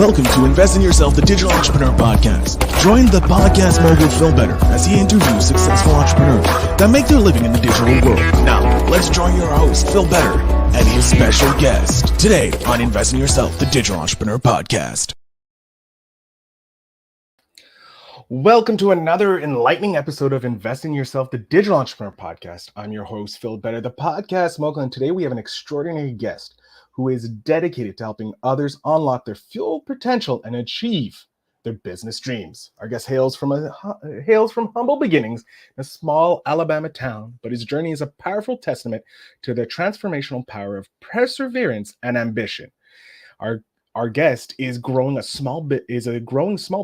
Welcome to Invest in Yourself, the Digital Entrepreneur Podcast. Join the podcast mogul Phil Better as he interviews successful entrepreneurs that make their living in the digital world. Now, let's join your host, Phil Better, and his special guest today on Invest in Yourself, the Digital Entrepreneur Podcast. Welcome to another enlightening episode of Invest in Yourself, the Digital Entrepreneur Podcast. I'm your host, Phil Better, the podcast mogul, and today we have an extraordinary guest who is dedicated to helping others unlock their full potential and achieve their business dreams. Our guest hails from humble beginnings in a small Alabama town, but his journey is a powerful testament to the transformational power of perseverance and ambition. Our guest is a growing small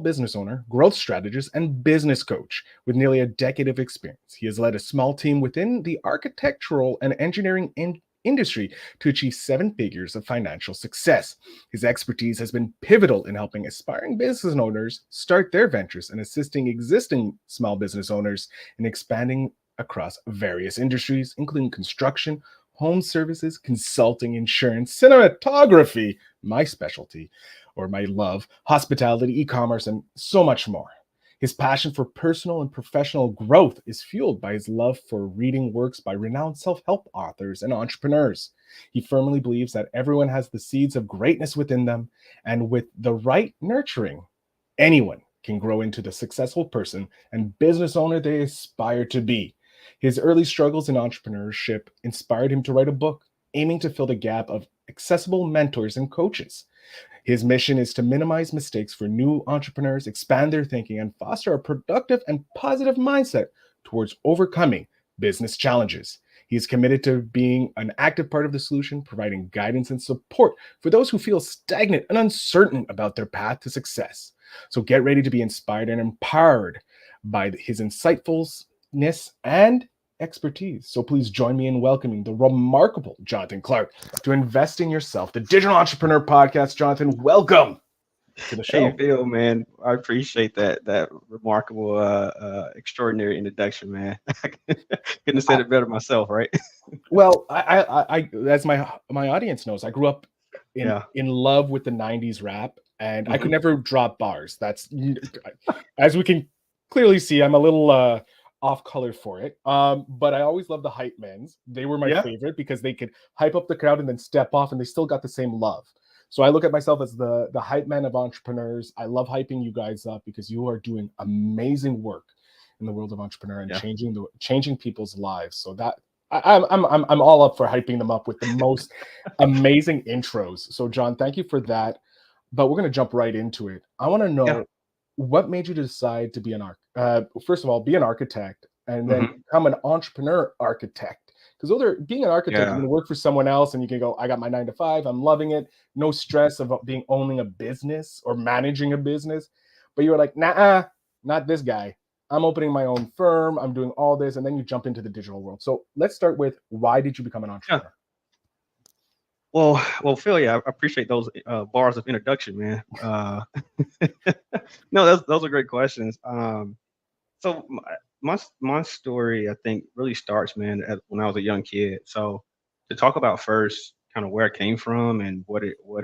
business owner, growth strategist, and business coach with nearly a decade of experience. He has led a small team within the architectural and engineering industry to achieve 7 figures of financial success. His expertise has been pivotal in helping aspiring business owners start their ventures and assisting existing small business owners in expanding across various industries, including construction, home services, consulting, insurance, cinematography, my specialty, or my love, hospitality, e-commerce, and so much more. His passion for personal and professional growth is fueled by his love for reading works by renowned self-help authors and entrepreneurs. He firmly believes that everyone has the seeds of greatness within them, and with the right nurturing, anyone can grow into the successful person and business owner they aspire to be. His early struggles in entrepreneurship inspired him to write a book aiming to fill the gap of accessible mentors and coaches. His mission is to minimize mistakes for new entrepreneurs, expand their thinking, and foster a productive and positive mindset towards overcoming business challenges. He is committed to being an active part of the solution, providing guidance and support for those who feel stagnant and uncertain about their path to success. So get ready to be inspired and empowered by his insightfulness and expertise. So please join me in welcoming the remarkable Jon Clark to Invest in Yourself, the Digital Entrepreneur Podcast. Jonathan, welcome to the show. Hey, Phil, man, I appreciate that remarkable, extraordinary introduction, man. Couldn't have said it better myself, right? Well, I as my audience knows, I grew up in love with the '90s rap, and I could never drop bars. That's, as we can clearly see, I'm a little off color for it. But I always loved the hype men's. They were my favorite because they could hype up the crowd and then step off, and they still got the same love. So I look at myself as the hype man of entrepreneurs. I love hyping you guys up because you are doing amazing work in the world of entrepreneur and changing people's lives. So that I'm all up for hyping them up with the most amazing intros. So Jon, thank you for that. But we're gonna jump right into it. I want to know what made you decide to be first of all, be an architect and then become an entrepreneur architect. Because being an architect, you can work for someone else and you can go, I got my 9 to 5, I'm loving it. No stress about owning a business or managing a business. But you were like, nah, not this guy. I'm opening my own firm. I'm doing all this. And then you jump into the digital world. So let's start with, why did you become an entrepreneur? Well, Phil, I appreciate those bars of introduction, man. No, those are great questions. So my story, I think, really starts, man, when I was a young kid. So to talk about first, kind of where it came from and what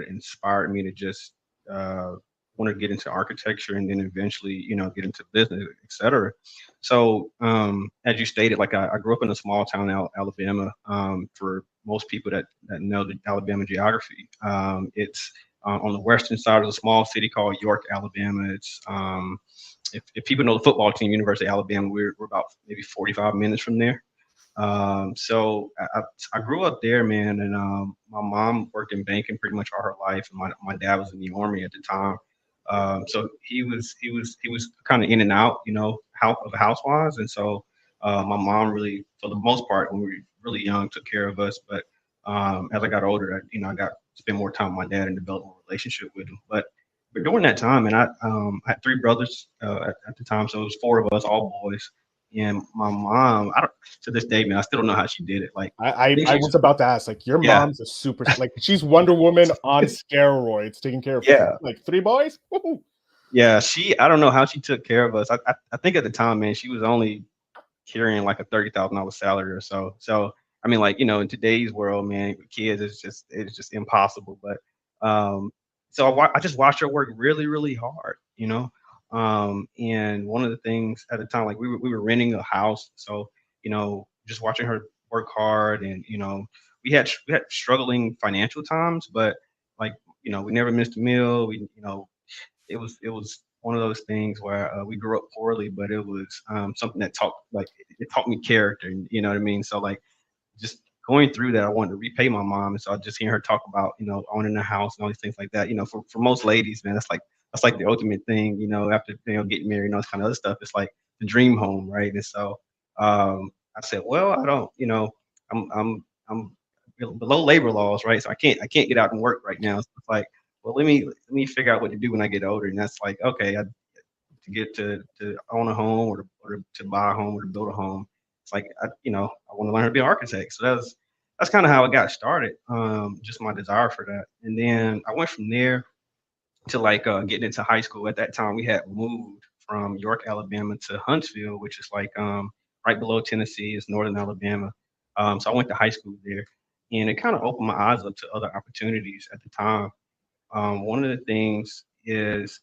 inspired me to just want to get into architecture and then eventually, get into business, et cetera. So as you stated, like I grew up in a small town in Alabama. For most people that know the Alabama geography, it's on the western side of a small city called York, Alabama. It's if people know the football team, University of Alabama, we're about maybe 45 minutes from there. So I grew up there, man, and my mom worked in banking pretty much all her life, and my dad was in the Army at the time. So he was kind of in and out, house-wise, and so my mom really, for the most part, when we were really young, took care of us. But as I got older, I got to spend more time with my dad and develop a relationship with him. But during that time, and I had 3 brothers at the time, so it was 4 of us, all boys. And my mom, to this day, man, I still don't know how she did it. Like I was about to ask, like, your mom's a super, like, she's Wonder Woman on steroids, taking care of like 3 boys. Woo-hoo. Yeah, I don't know how she took care of us. I think at the time, man, she was only carrying like a $30,000 salary or so. So I mean, like, in today's world, man, with kids, it's just impossible. But so I just watched her work really, really hard, you know. And one of the things at the time, like we were renting a house, so just watching her work hard, and we had struggling financial times, but like we never missed a meal. It was one of those things where we grew up poorly, but it was something that it taught me character, and you know what I mean. So like just going through that, I wanted to repay my mom, and so I just hearing her talk about owning a house and all these things like that. For most ladies, man, that's like the ultimate thing. After getting married and all this kind of other stuff, it's like the dream home, right? And so I said, well, I don't, I'm below labor laws, right? So I can't get out and work right now. So it's like, well, let me figure out what to do when I get older, and that's like, okay, to get to own a home, or to buy a home, or to build a home. It's like I want to learn how to be an architect. So that's kind of how it got started. Just my desire for that, and then I went from there to like getting into high school. At that time, we had moved from York, Alabama, to Huntsville, which is like right below Tennessee. It's northern Alabama. So I went to high school there, and it kind of opened my eyes up to other opportunities at the time. One of the things is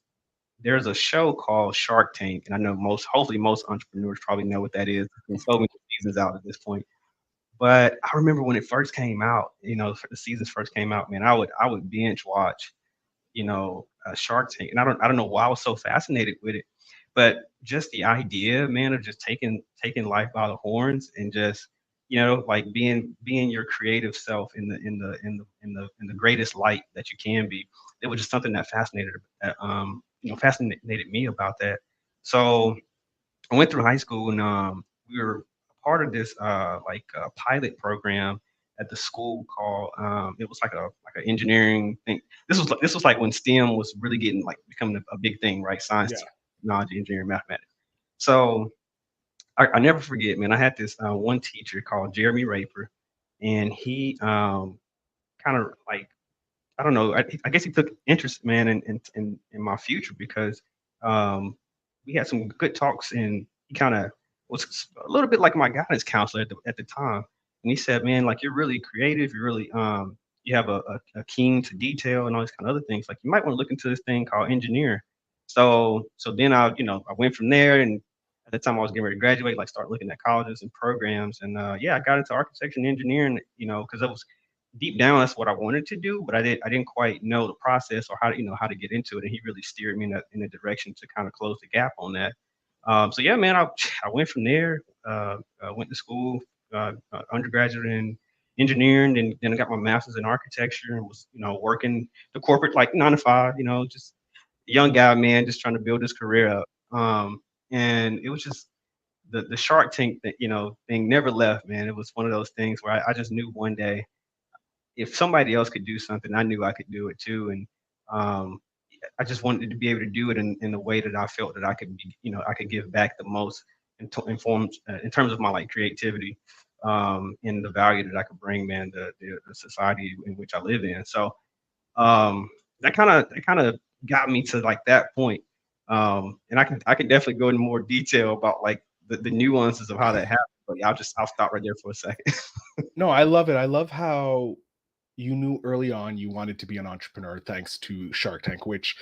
there's a show called Shark Tank, and I know hopefully most entrepreneurs probably know what that is. There's been so many seasons out at this point, but I remember when it first came out. The seasons first came out, man. I would binge watch, Shark Tank, and I don't know why I was so fascinated with it, but just the idea, man, of just taking life by the horns and just like being your creative self in the greatest light that you can be. It was just something that fascinated me about that. So I went through high school, and we were a part of this pilot program at the school called it was like an engineering thing. This was like when STEM was really getting like becoming a big thing, right? Science, Yeah. technology, engineering, mathematics. So I never forget, man. I had this one teacher called Jeremy Raper, and he kind of like I don't know. I guess he took interest, man, in my future because um, we had some good talks, and he kind of was a little bit like my guidance counselor at the time. And he said, "Man, like you're really creative. You're really you have a keen to detail and all these kind of other things. Like you might want to look into this thing called engineering." So then I went from there, and at the time I was getting ready to graduate, like start looking at colleges and programs, and yeah, I got into architecture and engineering, because it was deep down that's what I wanted to do, but I didn't quite know the process or how to get into it. And he really steered me in a direction to kind of close the gap on that. So yeah, man, I went from there. Went to school, undergraduate in engineering, and then I got my master's in architecture, and was working the corporate like 9 to 5. Just a young guy, man, just trying to build his career up. And it was just the Shark Tank thing never left, man. It was one of those things where I just knew one day if somebody else could do something, I knew I could do it too. And um, I just wanted to be able to do it in a way that I felt that I could I could give back the most in terms of my like creativity, and the value that I could bring, man, the society in which I live in. So that kind of got me to like that point. And I can definitely go into more detail about like the nuances of how that happened, but yeah, I'll stop right there for a second. No, I love it. I love how you knew early on you wanted to be an entrepreneur thanks to Shark Tank, which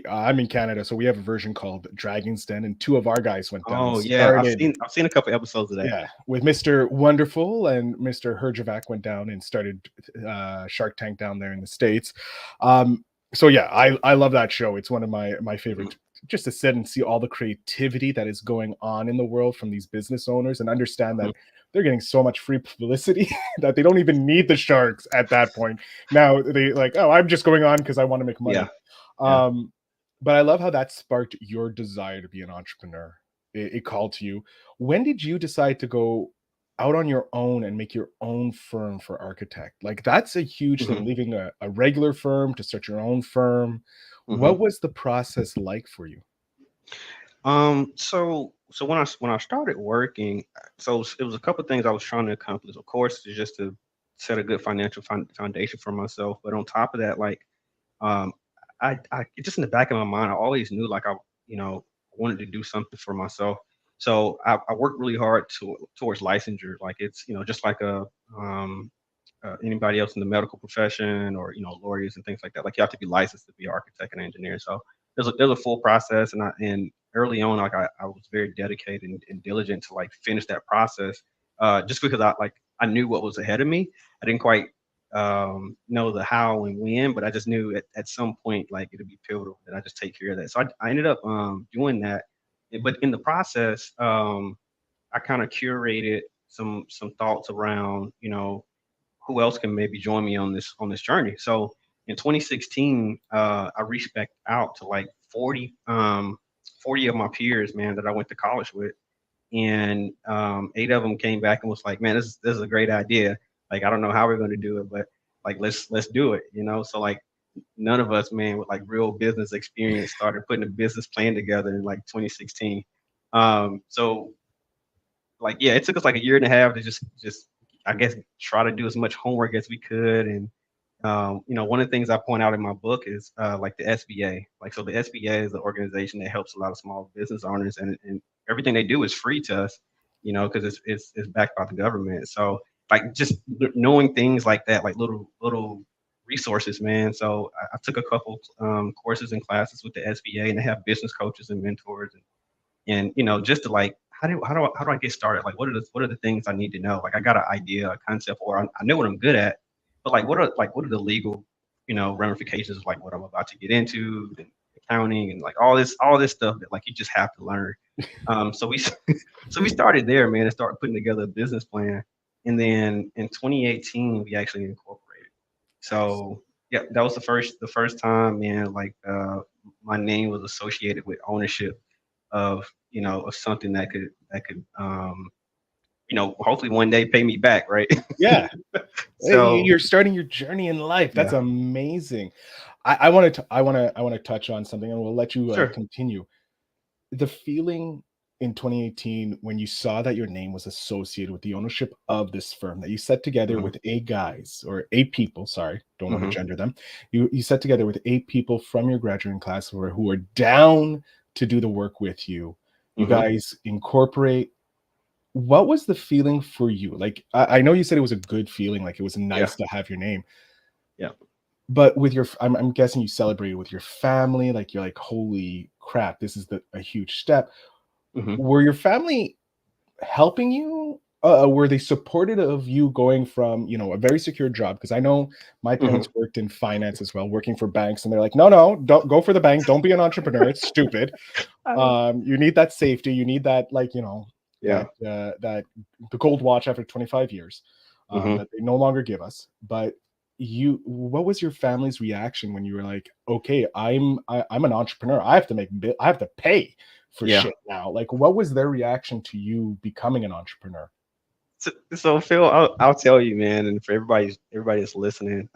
I'm in Canada, so we have a version called Dragon's Den, and two of our guys went down and Oh yeah, I've started. seen I've seen a couple episodes of that. Yeah, with Mr. Wonderful and Mr. Herjavec went down and started Shark Tank down there in the States. So yeah, I love that show. It's one of my Mhm. favorite, just to sit and see all the creativity that is going on in the world from these business owners and understand Mhm. that they're getting so much free publicity that they don't even need the sharks at that point. Now they like, oh, I'm just going on because I want to make Yeah, money. yeah. Um, but I love how that sparked your desire to be an entrepreneur. It called to you. When did you decide to go out on your own and make your own firm for architect? Like that's a huge thing, Mhm. leaving a regular firm to start your own firm. Mhm. What was the process like for you? So when I started working, so it was a couple of things I was trying to accomplish. Of course, is just to set a good financial foundation for myself. But on top of that, like um, I just in the back of my mind, I always knew like I wanted to do something for myself. So I worked really hard towards licensure. Like it's just like a anybody else in the medical profession or lawyers and things like that. Like you have to be licensed to be an architect and engineer. So there's a full process, and early on, like I was very dedicated and diligent to like finish that process. Just because I knew what was ahead of me. I didn't quite know the how and when, but I just knew at some point like it'd be pivotal that I just take care of that. So I ended up doing that, but in the process, I kind of curated some thoughts around who else can maybe join me on this journey. So in 2016, I reached back out to like 40 of my peers, man, that I went to college with, and 8 of them came back and was like, "Man, this is a great idea. Like, I don't know how we're going to do it, but like, let's do it." So like, none of us, man, with like real business experience, started putting a business plan together in like 2016. So like, yeah, it took us like a year and a half to just I guess try to do as much homework as we could. And one of the things I point out in my book is like the SBA. Like, so the SBA is the organization that helps a lot of small business owners, and everything they do is free to us, because it's backed by the government. So like just knowing things like that, like little resources, man. So I took a couple courses and classes with the SBA, and they have business coaches and mentors, and just to like how do I get started? Like what are the things I need to know? Like I got an idea, a concept, or I know what I'm good at, but what are the legal ramifications of like what I'm about to get into, and accounting, and like all this stuff that like you just have to learn. So we so we started there, man, and started putting together a business plan, and then in 2018 we actually incorporated. Nice. So yeah, that was the first time, man. Like my name was associated with ownership of something that could hopefully one day pay me back, right? Yeah. So You're starting your journey in life. That's yeah, amazing. I want to touch on something, and we'll let you sure. continue. The feeling in 2018 when you saw that your name was associated with the ownership of this firm that you set together Hmm. with 8 guys or 8 people, sorry, don't want to Hmm. gender them. You set together with 8 people from your graduating class who are down to do the work with you. You Hmm. guys incorporate. What was the feeling for you? Like, I know you said it was a good feeling, like it was Yeah, nice to have your name, yeah. but with I'm guessing you celebrated with your family, like you're like, holy crap, this is a huge step. Hmm. Were your family helping you? Were they supportive of you going from, a very secure job? Because I know my Hmm. parents worked in finance as well, working for banks, and they're like, no, no, don't go for the bank. Don't be an entrepreneur. It's stupid. You need that safety. You need that, like, Yeah. that the gold watch after 25 years, Hmm. that they no longer give us. But what was your family's reaction when you were like, okay, I'm an entrepreneur. I have to I have to pay for Yeah. shit now. Like, what was their reaction to you becoming an entrepreneur? So Phil, I'll tell you, man, and for everybody that's listening,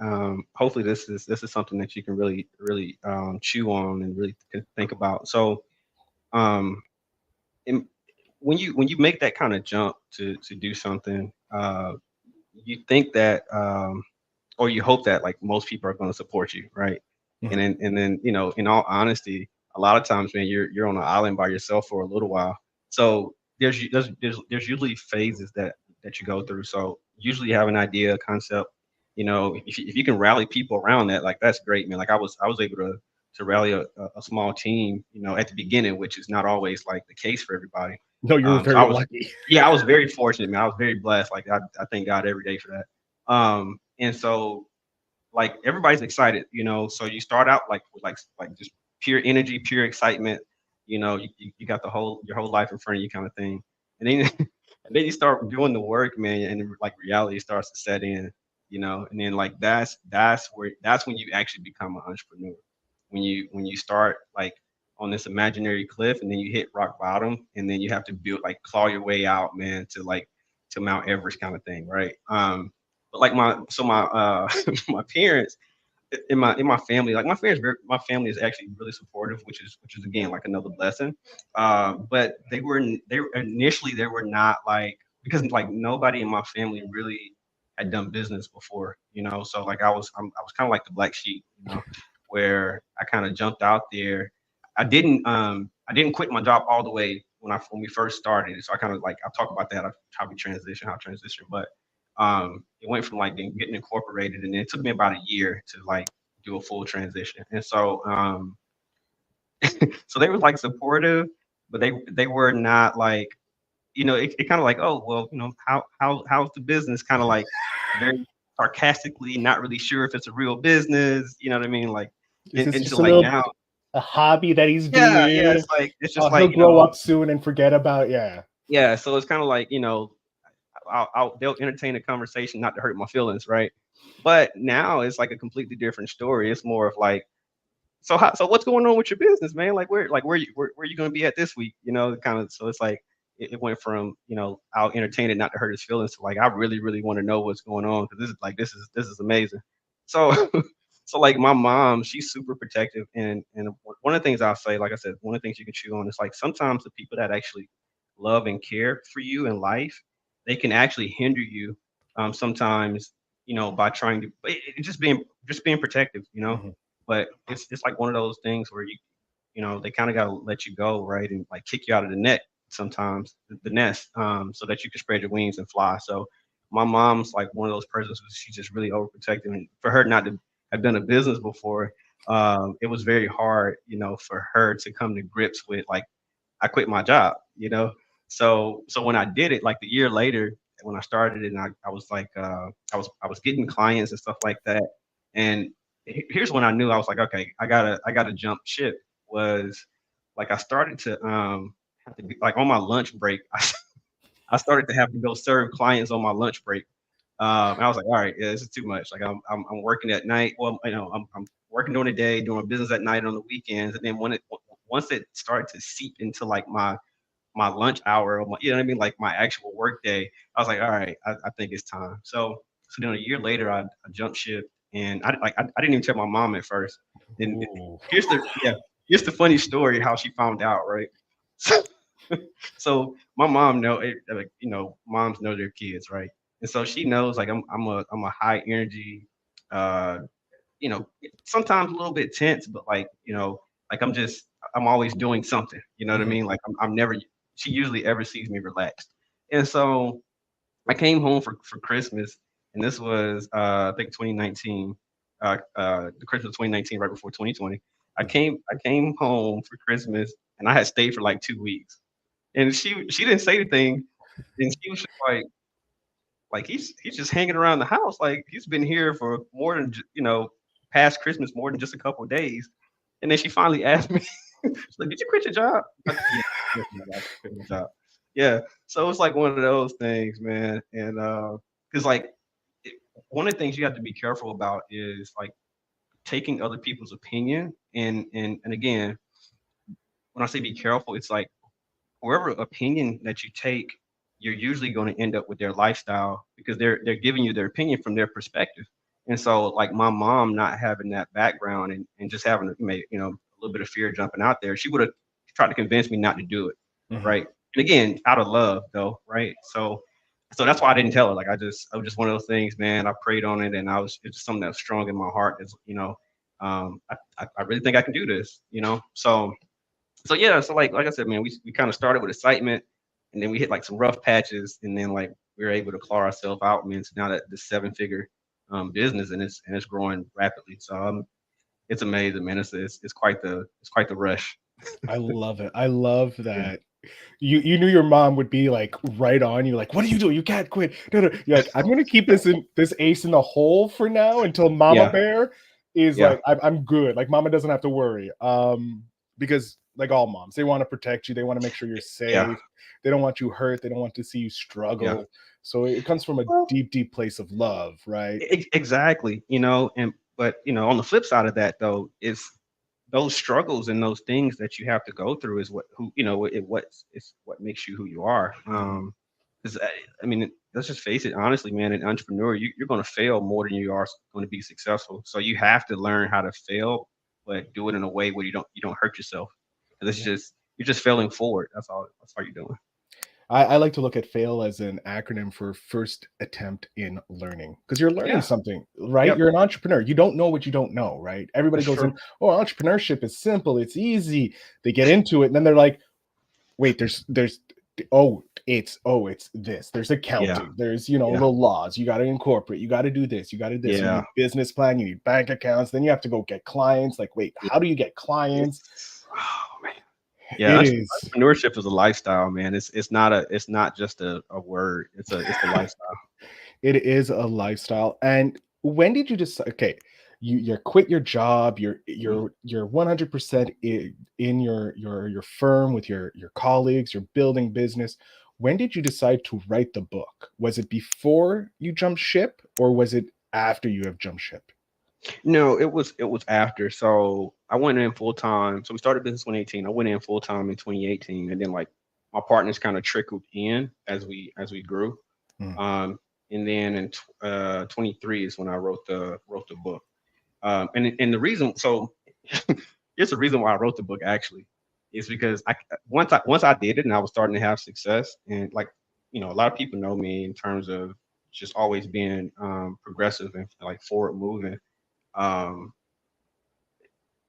hopefully this is something that you can really chew on and really think about. So um, in, when you make that kind of jump to do something, you think that or you hope that like most people are going to support you, right? And Mhm. then in all honesty, a lot of times, man, you're on an island by yourself for a little while. So there's usually phases that you go through. So usually you have an idea, a concept. If you can rally people around that, like that's great, man. Like I was able to rally a small team, at the beginning, which is not always like the case for everybody. No, you were So very lucky. I was very fortunate, man. I was very blessed. Like I thank God every day for that. And so like everybody's excited, so you start out like with like just pure energy, pure excitement. You got your whole life in front of you, kind of thing. And then and then you start doing the work, man, and then, like reality starts to set in. And then like that's when you actually become an entrepreneur. When you start like on this imaginary cliff, and then you hit rock bottom, and then you have to build, like, claw your way out, man, to Mount Everest, kind of thing, right? But like my my parents in my family, like my family is actually really supportive, which is again like another blessing. But they were initially, they were not, like, because like nobody in my family really had done business before, so like I was kind of like the black sheep, where I kind of jumped out there. I didn't quit my job all the way when we first started. So I kind of like, I'll talk about that, how we transition, but It went from like getting incorporated, and then it took me about a year to like do a full transition. And so, so they were like supportive, but they were not like, it kind of like, oh well, how's the business? Kind of like very sarcastically, not really sure if it's a real business. You know what I mean? Like, Is this and so just a like little now, a hobby that he's yeah, doing? it's just He'll like, grow up soon and forget about. Yeah. yeah. So it's kind of like, they'll entertain a conversation not to hurt my feelings, right? But now it's like a completely different story. It's more of like, so what's going on with your business, man? Where you going to be at this week? Kind of. So it's like it went from I'll entertain it not to hurt his feelings to like I really really want to know what's going on because this is amazing. So so like my mom, she's super protective, and one of the things I'll say, like I said, one of the things you can chew on is like sometimes the people that actually love and care for you in life, they can actually hinder you sometimes, by trying to just being protective. Mhm. But it's like one of those things where they kind of got to let you go, right, and like kick you out of the net sometimes, the nest, so that you can spread your wings and fly. So my mom's like one of those persons who she's just really overprotective, and for her not to have done a business before, it was very hard, for her to come to grips with like I quit my job, So when I did it, like the year later, when I started it, and I was like, I was getting clients and stuff like that. And here's when I knew I was like, okay, I gotta jump ship. Was like I started to have to like on my lunch break, I started to have to go serve clients on my lunch break. And I was like, all right, yeah, this is too much. Like I'm working at night. Well, I'm working during the day, doing business at night on the weekends, and then once it started to seep into like my lunch hour, or you know what I mean, like my actual work day, I was like, all right, I think it's time. So then a year later, I jumped ship, and I didn't even tell my mom at first. And Ooh. here's the funny story how she found out, right? So, so my mom like moms know their kids, right? And so she knows like I'm a high energy, uh, you know, sometimes a little bit tense, but like, like I'm always doing something. You know what I Mhm. mean? Like I'm never. She usually ever sees me relaxed, and so I came home for Christmas, and this was I think 2019, the Christmas of 2019, right before 2020. Mhm. I came home for Christmas, and I had stayed for like 2 weeks, and she didn't say anything, and she was just like he's just hanging around the house, like he's been here for more than past Christmas, more than just a couple of days. And then she finally asked me, she's like, "Did you quit your job?" Like, yeah, yes, I quit my job. Yeah. So it's like one of those things, man. And because like it, one of the things you have to be careful about is like taking other people's opinion, and again, when I say be careful, it's like whoever opinion that you take, you're usually going to end up with their lifestyle because they're giving you their opinion from their perspective. And so, like my mom not having that background and just having a little bit of fear jumping out there, she would have tried to convince me not to do it, Mhm. right? And again, out of love, though, right? So that's why I didn't tell her. Like I was just one of those things, man. I prayed on it, and it's just something that's strong in my heart. Is I really think I can do this, so yeah, so like I said, man, we kind of started with excitement, and then we hit like some rough patches, and then like we were able to claw ourselves out, man. So now that the 7 figure business, and it's growing rapidly. So it's amazing, man. It's quite the rush. I love it. I love Yeah, that you knew your mom would be like right on you, like, what are you doing? You can't quit. No, no. You're like, I'm gonna keep this ace in the hole for now until Mama yeah, Bear is yeah, like, I'm good. Like Mama doesn't have to worry. Because like all moms, they want to protect you, they want to make sure you're yeah, safe, they don't want you hurt, they don't want to see you yeah. struggle. So it comes from a Well, deep, deep place of love, right? exactly. And but on the flip side of that though is those struggles and those things that you have to go through is what makes you who you are. Mhm. 'Cause, I mean, let's just face it, honestly, man, an entrepreneur, you're going to fail more than you are going to be successful. So you have to learn how to fail, but do it in a way where you don't hurt yourself. 'Cause it's Yeah. just you're just failing forward. That's all you're doing. I like to look at fail as an acronym for first attempt in learning, because you're learning Yeah. something, right? Yep. You're an entrepreneur. You don't know what you don't know, right? Everybody That's goes true. in, oh, entrepreneurship is simple, it's easy. They get into it, and then they're like, wait, oh, it's this. There's Yeah, accounting. There's, you know, yeah, the laws. You got to incorporate. You got to do this. You got to do this. You yeah, need business plan. You need bank accounts. Then you have to go get clients. Like, wait, yeah. how do you get clients? Oh man. Yeah, It is. entrepreneurship is a lifestyle, man. It's not just a word. It's a lifestyle. It is a lifestyle. And when did you decide? Okay, you quit your job. Mhm. You're 100% in your firm with your colleagues. You're building business. When did you decide to write the book? Was it before you jumped ship, or was it after you have jumped ship? No, it was after. So I went in full time. So we started business 2018. I went in full time in 2018, and then like my partners kind of trickled in as we grew. Mm. Um, and then in 23 is when I wrote the book. And the reason, so here's the reason why I wrote the book actually, is because once I did it and I was starting to have success, and like, a lot of people know me in terms of just always being progressive and like forward moving. um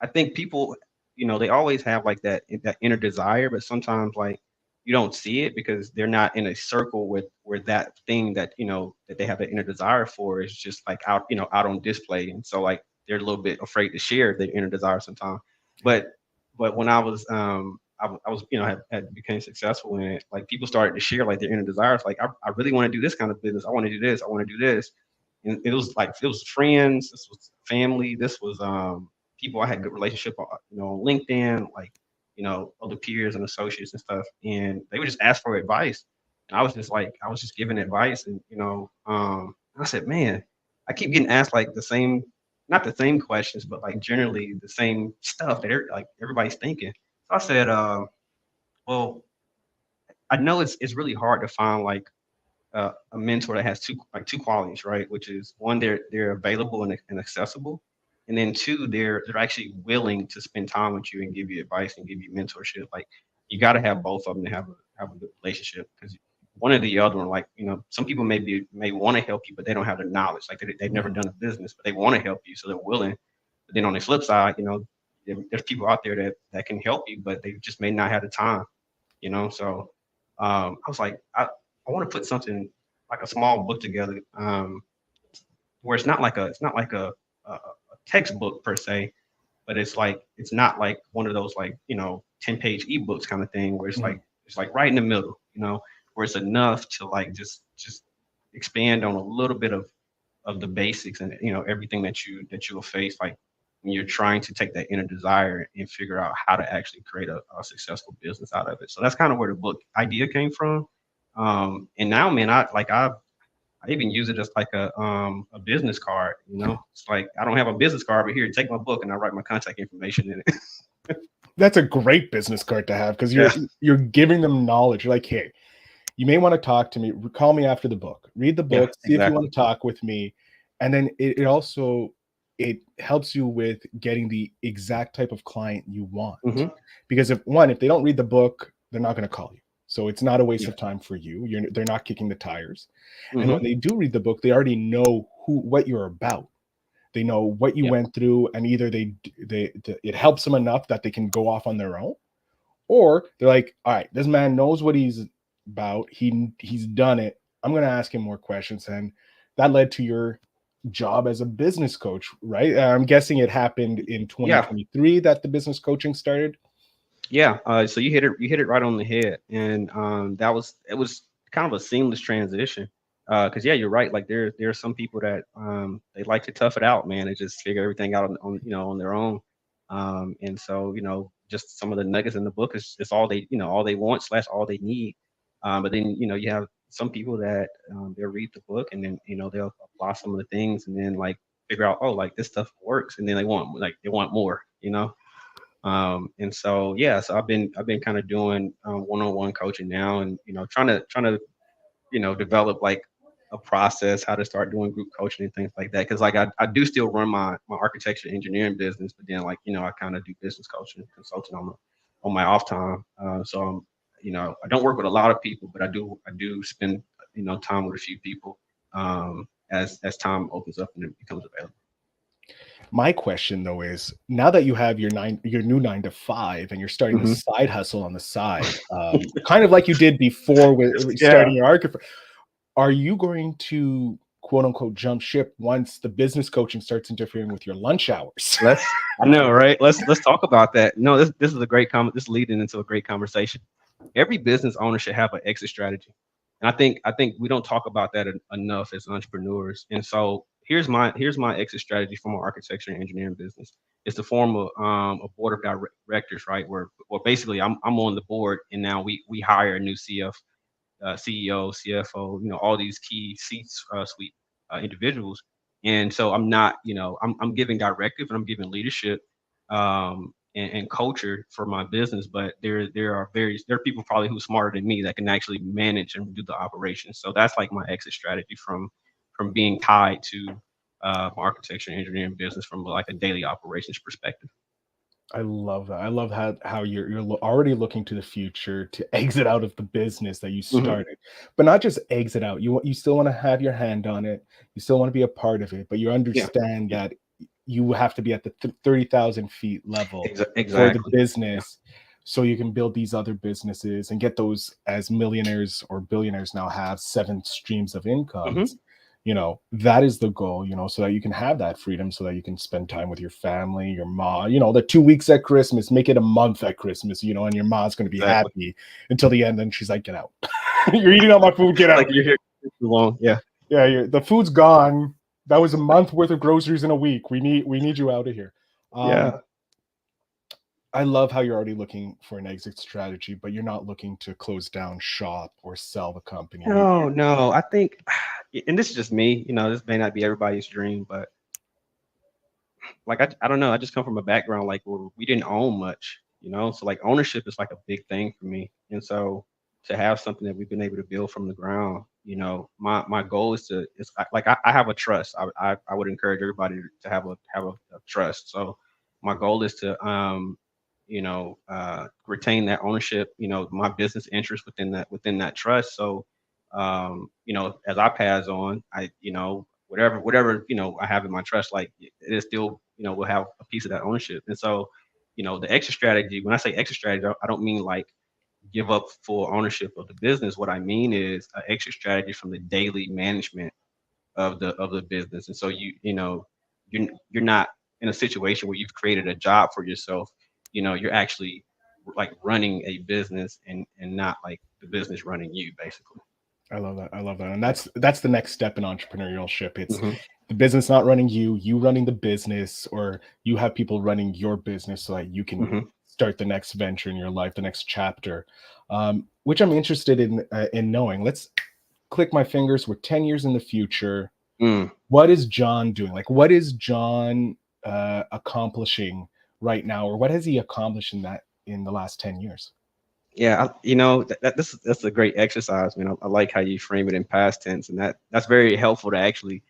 I think people, they always have like that inner desire, but sometimes like you don't see it because they're not in a circle with where that thing that that they have that inner desire for is just like out on display, and so like they're a little bit afraid to share their inner desire sometimes. Yeah. But when I was I was had became successful in it, like people started to share like their inner desires, like I really want to do this kind of business, I want to do this, I want to do this. And it was friends, this was family, this was people I had good relationship on, on LinkedIn, like, other peers and associates and stuff. And they would just ask for advice. And I was just giving advice. And, I said, man, I keep getting asked like the same, not the same questions, but like generally the same stuff that like everybody's thinking. So I said, well, I know it's really hard to find like a mentor that has two qualities, right? Which is one, they're available and accessible, and then two, they're actually willing to spend time with you and give you advice and give you mentorship. Like you got to have both of them to have a good relationship, because one or the other one, like some people may want to help you, but they don't have the knowledge. Like they've never Mhm. done a business, but they want to help you, so they're willing. But then on the flip side, there's people out there that can help you, but they just may not have the time. So I was like, I want to put something like a small book together, where it's not like a textbook per se, but it's not like one of those like 10-page ebooks kind of thing where Mhm. it's like right in the middle, where it's enough to like just expand on a little bit of the basics, and everything that you'll face like when you're trying to take that inner desire and figure out how to actually create a successful business out of it. So that's kind of where the book idea came from. And now, man, I even use it as like a business card. It's like I don't have a business card, but here, take my book, and I write my contact information in it. That's a great business card to have because Yeah, you're giving them knowledge. You're like, hey, you may want to talk to me. Call me after the book. Read the yeah, book. See if you want exactly. to talk with me, and then it also it helps you with getting the exact type of client you want. Hmm. Because if they don't read the book, they're not going to call you. So it's not a waste Yeah. of time for you. They're not kicking the tires. And when Hmm. they do read the book, they already know what you're about. They know what you Yeah. went through, and either it helps them enough that they can go off on their own, or they're like, all right, this man knows what he's about. He's done it. I'm going to ask him more questions. And that led to your job as a business coach, right? I'm guessing it happened in Yeah. 2023 that the business coaching started. Yeah. So you hit it right on the head, and it was kind of a seamless transition. Because yeah, you're right. Like there are some people that they like to tough it out, man. They just figure everything out on on their own. And so just some of the nuggets in the book is all all they want slash all they need. But then you have some people that they'll read the book, and then they'll apply some of the things, and then like figure out, oh, like this stuff works, and then they want more. And so yeah, so I've been kind of doing one-on-one coaching now, and trying to develop like a process how to start doing group coaching and things like that, because like I do still run my architecture engineering business, but then like I kind of do business coaching consulting on my off time. So I don't work with a lot of people, but I do spend time with a few people, as time opens up and it becomes available. My question though is, now that you have your new 9 to 5 and you're starting the Hmm. side hustle on the side, kind of like you did before with Yeah. starting your architect, are you going to quote unquote jump ship once the business coaching starts interfering with your lunch hours? I know, right? Let's talk about that. No, this is a great comment. This is leading into a great conversation. Every business owner should have an exit strategy, and I think we don't talk about that enough as entrepreneurs. And so here's my exit strategy for my architecture and engineering business. It's to form a board of directors, right? Where basically I'm on the board, and now we hire a new CEO, CFO, all these key suite individuals. And so I'm not, I'm giving directive and I'm giving leadership and culture for my business, but there are people probably who's smarter than me that can actually manage and do the operations. So that's like my exit strategy from being tied to my architecture and engineering business from like a daily operations perspective. I love that. I love how you're already looking to the future to exit out of the business that you Hmm. started, but not just exit out. You still want to have your hand on it. You still want to be a part of it, but you Yeah. understand Yeah. that you have to be at the 30,000 feet level for the Exactly. Yeah. business, so you can build these other businesses and get those, as millionaires or billionaires now have, 7 streams of Hmm. incomes. That is the goal, so that you can have that freedom, so that you can spend time with your family, your mom, the 2 weeks at Christmas, make it a month at Christmas, and your mom's going to be Exactly. happy until the end. Then she's like, get out. You're eating all my food, get Like out. you're here too long. Yeah. Yeah, the food's gone. That was a month worth of groceries in a week. We need you out of here. um Yeah. I love how you're already looking for an exit strategy, but you're not looking to close down shop or sell the company. No, no. I think, and this is just me. This may not be everybody's dream, but like I don't know. I just come from a background like where we didn't own much. So like ownership is like a big thing for me, and so to have something that we've been able to build from the ground, my goal is I have a trust. I would encourage everybody to have a trust. So my goal is to retain that ownership. My business interest within that trust. So as I pass on, whatever I have in my trust, like it is still will have a piece of that ownership. And so the exit strategy. When I say exit strategy, I don't mean like give up full ownership of the business. What I mean is an exit strategy from the daily management of the business. And so you're not in a situation where you've created a job for yourself. You're actually like running a business and not like the business running you, basically. I love that. I love that. And that's the next step in entrepreneurship. It's Hmm. the business not running you running the business, or you have people running your business so that you can Hmm. start the next venture in your life, the next chapter. Which I'm interested in knowing. Let's click my fingers. We're 10 years in the future. Mm. What is Jon doing? Like, what is Jon accomplishing right now, or what has he accomplished in the last 10 years? Yeah, that's a great exercise, man. I like how you frame it in past tense, and that's very helpful to actually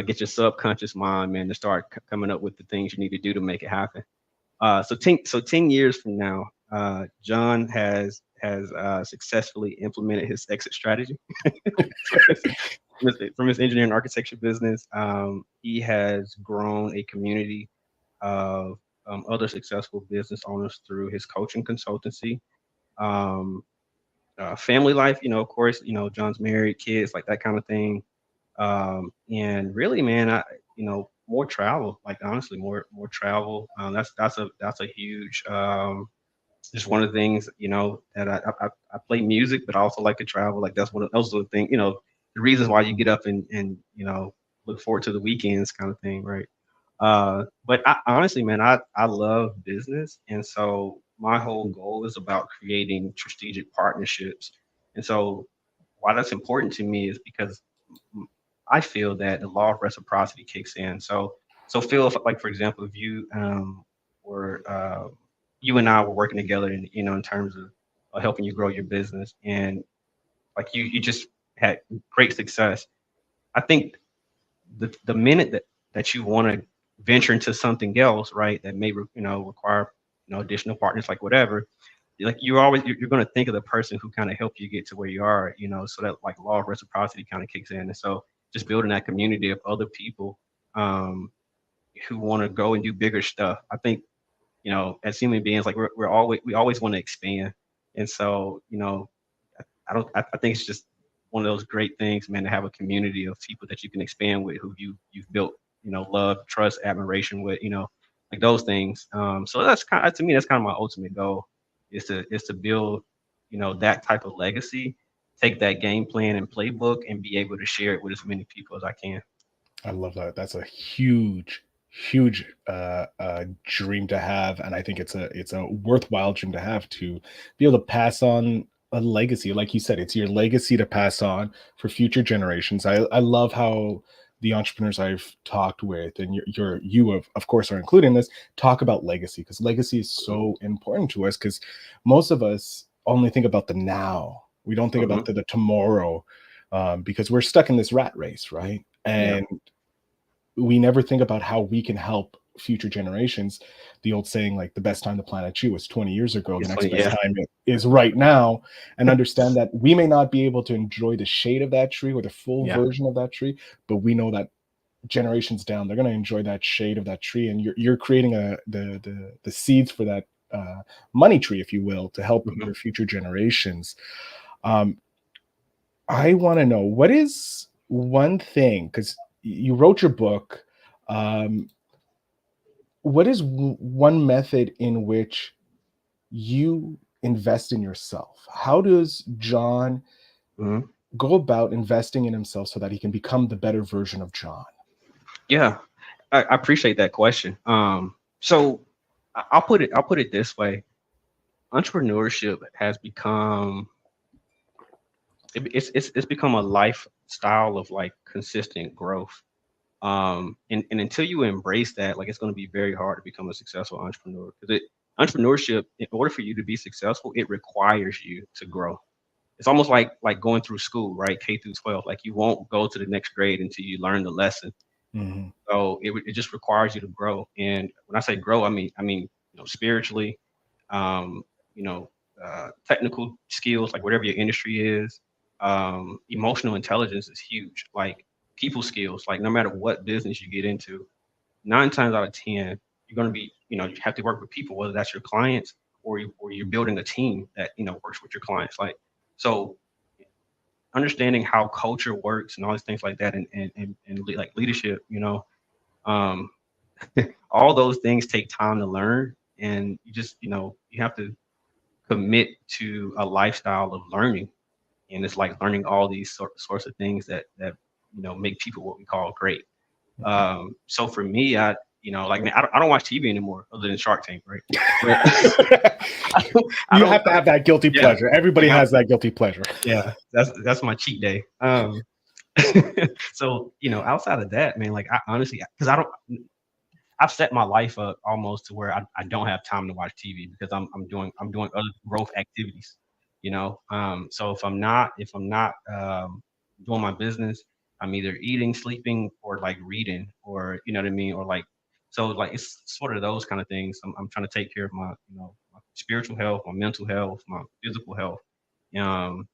get your subconscious mind, man, to start coming up with the things you need to do to make it happen. So 10 years from now, Jon has successfully implemented his exit strategy from his engineering architecture business. He has grown a community of other successful business owners through his coaching consultancy. Um, Family life, of course, Jon's married, kids, like that kind of thing. And really, man, more travel. Like honestly, more travel. That's a huge. Just one of the things, that I play music, but I also like to travel. Like that's one of those are the things, the reasons why you get up and look forward to the weekends, kind of thing, right? But honestly, man, I love business, and so my whole goal is about creating strategic partnerships. And so why that's important to me is because m- I feel that the law of reciprocity kicks in. So Phil, if, like for example, if were you and I were working together in terms of helping you grow your business, and like you just had great success. I think the minute that you want to venture into something else, right, that may require additional partners, like whatever, like you're going to think of the person who kind of helped you get to where you are, so that like law of reciprocity kind of kicks in. And so just building that community of other people, um who want to go and do bigger stuff. I think, as human beings, like we always want to expand. And so, I think it's just one of those great things, man, to have a community of people that you can expand with, who you've built, love, trust, admiration with, like those things. So that's kind of, to me, that's kind of my ultimate goal, is to build, that type of legacy, take that game plan and playbook and be able to share it with as many people as I can. I love that. That's a huge dream to have, and I think it's a worthwhile dream to have, to be able to pass on a legacy. Like you said, it's your legacy to pass on for future generations. I love how the entrepreneurs I've talked with, and you of course are included in this, talk about legacy, because legacy is so important to us. Because most of us only think about the now. We don't think Hmm. about the tomorrow, because we're stuck in this rat race, right? Yeah. And we never think about how we can help future generations. The old saying, like, the best time to plant a tree was 20 years ago, the It's next funny. best Yeah. time is right now. And understand that we may not be able to enjoy the shade of that tree or the full Yeah. version of that tree, but we know that generations down, they're going to enjoy that shade of that tree, and you're creating the seeds for that money tree, if you will, to help Hmm. your future generations. um, I want to know, what is one thing, because you wrote your book. um, what is one method in which you invest in yourself? How does John Hmm. go about investing in himself so that he can become the better version of John? Yeah. I appreciate that question. So I'll put it this way: entrepreneurship has become it's become a lifestyle of like consistent growth. And until you embrace that, like, it's going to be very hard to become a successful entrepreneur, because entrepreneurship, in order for you to be successful, it requires you to grow. It's almost like going through school, right? K through 12. Like, you won't go to the next grade until you learn the lesson. Mhm. So it just requires you to grow. And when I say grow, I mean, spiritually, um, you know, technical skills, like whatever your industry is. Emotional intelligence is huge. Like, people skills, like no matter what business you get into, 9 times out of 10, you're going to be, you have to work with people, whether that's your clients, or you're building a team that, works with your clients. Like, so understanding how culture works and all these things like that, and like leadership, um, all those things take time to learn. And you just, you have to commit to a lifestyle of learning. And it's like learning all these sorts of things that make people what we call great. So for me, like, man, I don't watch TV anymore other than Shark Tank, right? But I You don't, have to have that guilty yeah, pleasure. Everybody like, has that guilty pleasure. yeah, that's my cheat day. So, outside of that, man, like, I honestly, because I've set my life up almost to where I don't have time to watch TV, because I'm doing other growth activities. So if I'm not doing my business, I'm either eating, sleeping, or like reading, or you know what I mean, or like, so like it's sort of those kind of things. I'm trying to take care of my spiritual health, my mental health, my physical health. Um,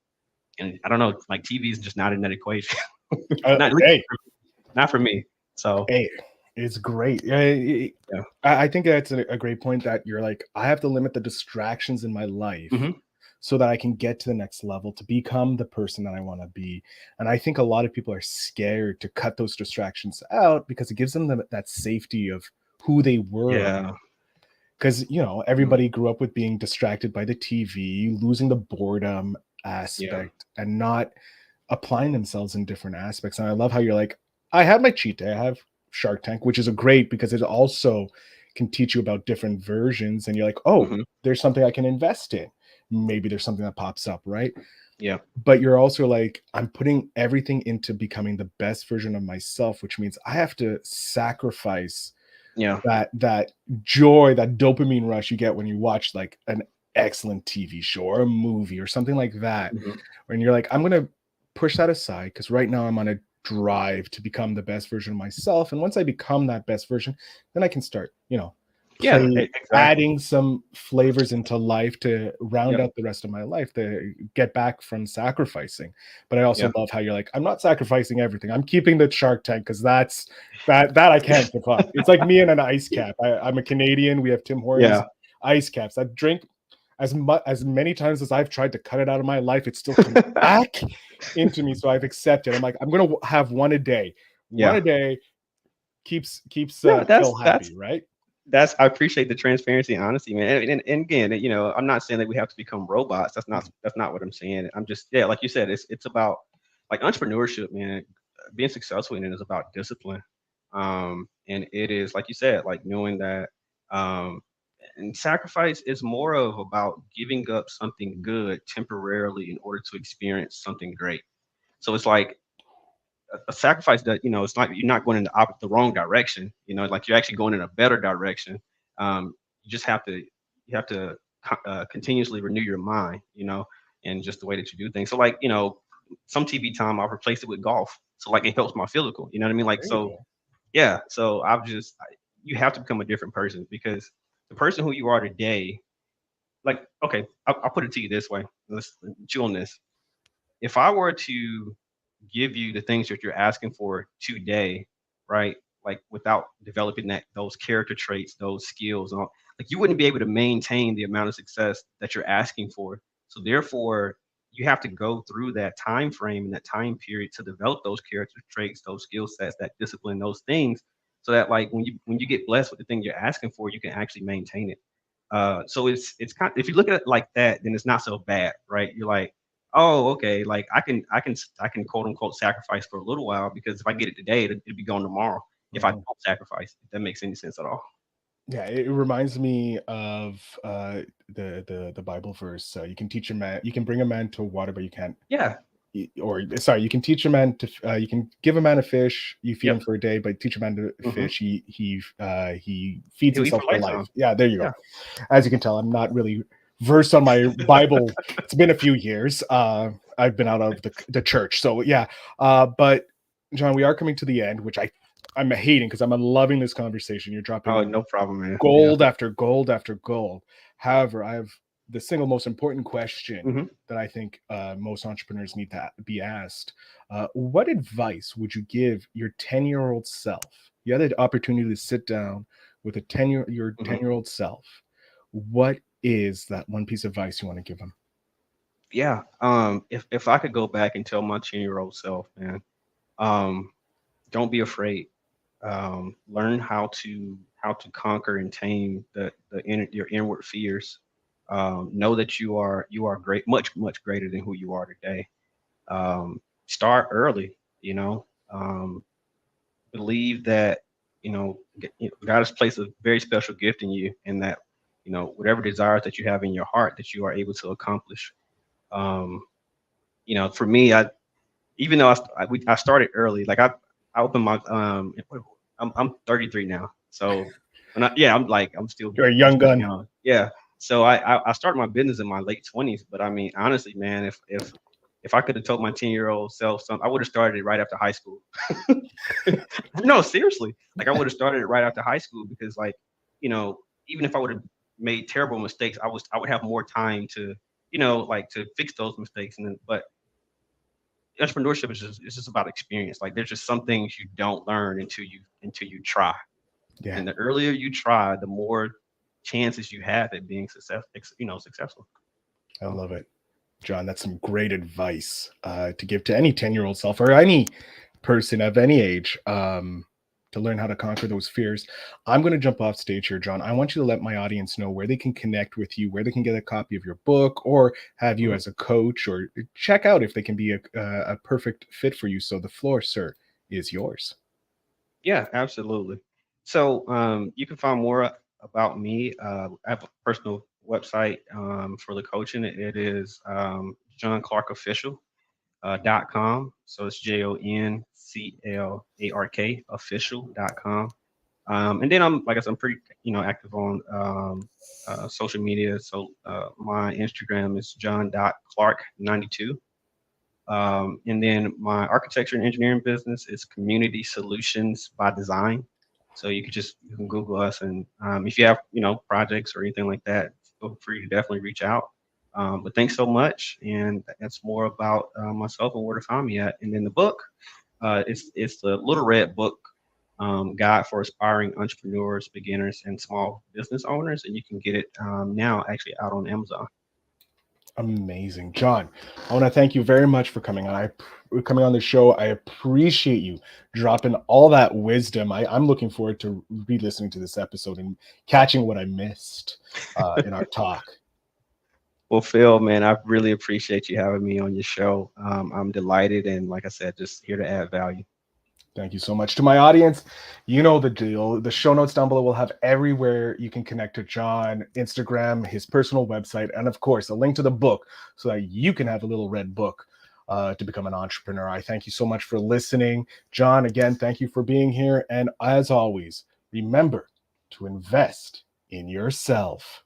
and I don't know, like, TV is just not in that equation. Not, at least Hey, not for me. So hey, it's great. Yeah, yeah. I think that's a great point, that you're like, I have to limit the distractions in my life Hmm. so that I can get to the next level, to become the person that I want to be. And I think a lot of people are scared to cut those distractions out, because it gives them that safety of who they were. Yeah. Because, Mhm. everybody grew up with being distracted by the TV, losing the boredom Yeah. aspect, and not applying themselves in different aspects. And I love how you're like, I have my cheat day, I have Shark Tank, which is a great, because it also can teach you about different versions. And you're like, oh, Mhm. there's something I can invest in. Maybe there's something that pops up, right? Yeah. But you're also like, I'm putting everything into becoming the best version of myself, which means I have to sacrifice Yeah. that joy, that dopamine rush you get when you watch like an excellent TV show or a movie or something like that. Mhm. When you're like, I'm gonna push that aside, because right now I'm on a drive to become the best version of myself. And once I become that best version, then I can start, Yeah, play exactly. adding some flavors into life to round Yep. out the rest of my life, to get back from sacrificing. But I also Yeah. love how you're like, I'm not sacrificing everything. I'm keeping the Shark Tank because that I can't give up. It's like me and an ice cap. I'm a Canadian. We have Tim Hortons Yeah. ice caps. I drink as many times as I've tried to cut it out of my life, it still comes back into me. So I've accepted. I'm like, I'm gonna have one a day. One Yeah. a day keeps No, Phil happy, right? that's I appreciate the transparency and honesty, man. And again, I'm not saying that we have to become robots. That's not what I'm saying. I'm just, yeah, like you said, it's about like entrepreneurship, man. Being successful in it is about discipline. And it is, like you said, like knowing that, um and sacrifice is more of about giving up something good temporarily in order to experience something great. So it's like a sacrifice that, it's like you're not going in the wrong direction. Like you're actually going in a better direction. You just have to continuously renew your mind, and just the way that you do things. So like, some TV time I've replaced it with golf. So like it helps my physical. You know what I mean? Like, There you so go. yeah. So you have to become a different person, because the person who you are today, like, okay, I'll put it to you this way. Let's chew on this. If I were to give you the things that you're asking for today, right? Like without developing those character traits, those skills, and all, like you wouldn't be able to maintain the amount of success that you're asking for. So therefore, you have to go through that time frame and that time period to develop those character traits, those skill sets, that discipline, those things, so that like when you get blessed with the thing you're asking for, you can actually maintain it. So it's kind if you look at it like that, then it's not so bad, right? You're like, oh, okay, like I can quote unquote sacrifice for a little while, because if I get it today, it'll be gone tomorrow if I Mhm. don't sacrifice. If that makes any sense at all. Yeah, it reminds me of the Bible verse. You can bring a man to water, but you can't. Yeah. Or sorry, you can teach a man to. You can give a man a fish, you feed him Yep. for a day, but teach a man to Hmm. fish, he feeds He'll eat himself for for life. lifetime. Yeah, there you Yeah. go. As you can tell, I'm not really versed on my Bible. It's been a few years. I've been out of the church, so yeah. But John, we are coming to the end, which I'm hating because I'm loving this conversation. You're Oh, dropping no problem, man. Yeah. gold after gold after gold. However, I have the single most important question Hmm. that I think most entrepreneurs need to be asked. What advice would you give your 10-year-old self? You had the opportunity to sit down with your Hmm. 10-year-old self. What is that one piece of advice you want to give them? Yeah. If I could go back and tell my 10-year-old self, man, um, don't be afraid. Learn how to conquer and tame your inward fears. Know that you are great, much greater than who you are today. Start early. Um, Believe that God has placed a very special gift in you, and that whatever desires that you have in your heart, that you are able to accomplish. Um, for me, even though I started early, like I opened my I'm 33 now, so yeah, I'm still You're a I'm young still gun. young. Yeah, so I started my business in my late 20s, but I mean honestly, man, if I could have told my 10-year-old self something, I would have started it right after high school. No, seriously, like I would have started it right after high school, because like you know even if I would have made terrible mistakes, I would have more time to like to fix those mistakes, and then but entrepreneurship is just about experience. Like there's just some things you don't learn until you try, Yeah, and the earlier you try, the more chances you have at being successful. I So love it. John, that's some great advice to give to any 10-year-old self or any person of any age to learn how to conquer those fears. I'm going to jump off stage here, John. I want you to let my audience know where they can connect with you, where they can get a copy of your book, or have you mhm. as a coach, or check out if they can be a perfect fit for you. So the floor, sir, is yours. Yeah, absolutely. So you can find more about me. I have a personal website for the coaching. It is Jon Clark Official. .com. So it's JONCLARK official.com. And then like I said, I'm pretty, active on social media. So my Instagram is John.Clark92. And then my architecture and engineering business is Community Solutions by Design. So you can Google us, and if you have projects or anything like that, feel free to definitely reach out. But thanks so much, and that's more about myself and where to find me at. And then the book, it's the Little Red Book, guide for aspiring entrepreneurs, beginners, and small business owners, and you can get it now actually out on Amazon. Amazing. Jon, I want to thank you very much for coming on. Coming on the show. I appreciate you dropping all that wisdom. I'm looking forward to re-listening to this episode and catching what I missed in our talk. Well, Phil, man, I really appreciate you having me on your show. I'm delighted, and like I said, just here to add value. Thank you so much. To my audience, you know the deal. The show notes down below will have everywhere you can connect to Jon, Instagram, his personal website, and of course, a link to the book so that you can have a little red book to become an entrepreneur. I thank you so much for listening. Jon, again, thank you for being here. And as always, remember to invest in yourself.